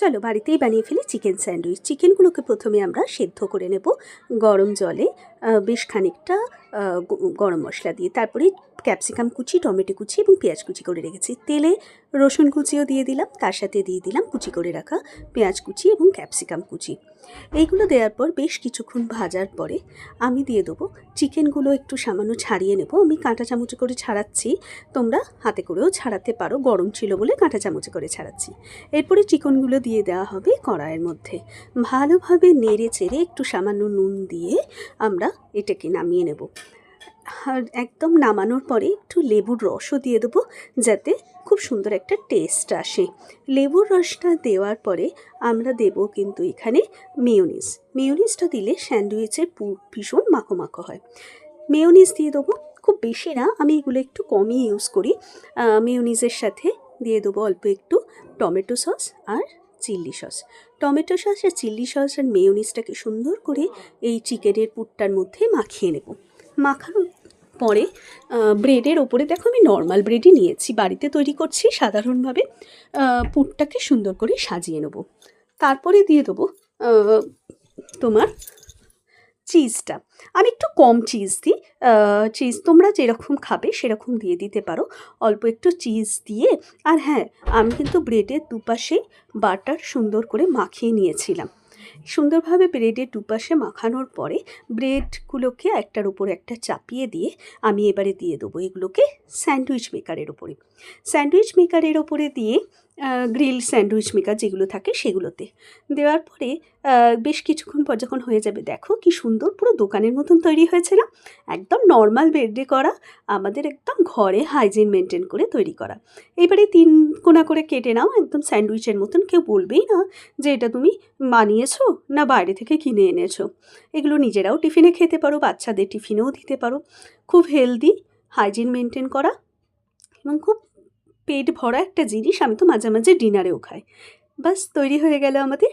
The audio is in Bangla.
চলো বাড়িতেই বানিয়ে ফেলি চিকেন স্যান্ডউইচ। চিকেনগুলোকে প্রথমে আমরা সেদ্ধ করে নেব গরম জলে, বেশ খানিকটা গরম মশলা দিয়ে। তারপরে ক্যাপসিকাম কুচি, টমেটো কুচি এবং পেঁয়াজ কুচি করে রেখেছি। তেলে রসুন কুচিও দিয়ে দিলাম, তার সাথে দিয়ে দিলাম কুচি করে রাখা পেঁয়াজ কুচি এবং ক্যাপসিকাম কুচি। এইগুলো দেওয়ার পর বেশ কিছুক্ষণ ভাজার পরে আমি দিয়ে দেবো চিকেনগুলো। একটু সামান্য ছাড়িয়ে নেব, আমি কাঁটা চামচে করে ছাড়াচ্ছি, তোমরা হাতে করেও ছাড়াতে পারো, গরম ছিল বলে কাঁটা চামচে করে ছাড়াচ্ছি। এরপরে চিকেনগুলো দিয়ে দেওয়া হবে কড়াইয়ের মধ্যে। ভালোভাবে নেড়ে চেড়ে একটু সামান্য নুন দিয়ে আমরা এটাকে নামিয়ে নেব। আর একদম নামানোর পরে একটু লেবুর রসও দিয়ে দেবো, যাতে খুব সুন্দর একটা টেস্ট আসে। লেবুর রসটা দেওয়ার পরে আমরা দেব কিন্তু এখানে মেয়োনিজ। মেয়োনিজটা দিলে স্যান্ডউইচের ভীষণ মাখো মাখো হয়। মেয়োনিজ দিয়ে দেবো, খুব বেশি না, আমি এগুলো একটু কমই ইউজ করি। মেয়োনিজের সাথে দিয়ে দেবো অল্প একটু টমেটো সস আর চিলি সস। টমেটো সস আর চিলি সস আর মেয়োনিজটাকে সুন্দর করে এই চিকেনের পুরটার মধ্যে মাখিয়ে নেব। মাখানোর পরে ব্রেডের ওপরে, দেখো আমি নর্মাল ব্রেডই নিয়েছি, বাড়িতে তৈরি করছি সাধারণভাবে, পুরটাকে সুন্দর করে সাজিয়ে নেব। তারপরে দিয়ে দেবো তোমার চিজটা। আমি একটু কম চিজ দিই, চিজ তোমরা যেরকম খাবে সেরকম দিয়ে দিতে পারো, অল্প একটু চিজ দিয়ে। আর হ্যাঁ, আমি কিন্তু ব্রেডের দুপাশে বাটার সুন্দর করে মাখিয়ে নিয়েছিলাম। সুন্দরভাবে ব্রেডের দুপাশে মাখানোর পরে ব্রেডগুলোকে একটার উপর একটা চাপিয়ে দিয়ে আমি এবারে দিয়ে দেবো এগুলোকে স্যান্ডউইচ মেকারের ওপরে। স্যান্ডউইচ মেকারের ওপরে দিয়ে গ্রিল স্যান্ডউইচ মেকার যেগুলো থাকে সেগুলোতে দেওয়ার পরে বেশ কিছুক্ষণ পর যখন হয়ে যাবে, দেখো কি সুন্দর পুরো দোকানের মতন তৈরি হয়েছে না? একদম নর্মাল ব্রেডে করা, আমাদের একদম ঘরে হাইজিন মেনটেন করে তৈরি করা। এবারে 3 কোনা করে কেটে নাও, একদম স্যান্ডউইচের মতন। কেউ বলবেই না যে এটা তুমি বানিয়েছো না বাইরে থেকে কিনে এনেছো। এগুলো নিজেরাও টিফিনে খেতে পারো, বাচ্চাদের টিফিনেও দিতে পারো। খুব হেলদি, হাইজিন মেনটেন করা এবং খুব পেট ভরা একটা জিনিস। আমি তো মাঝে মাঝে ডিনারেও খাই। বাস তৈরি হয়ে গেল আমাদের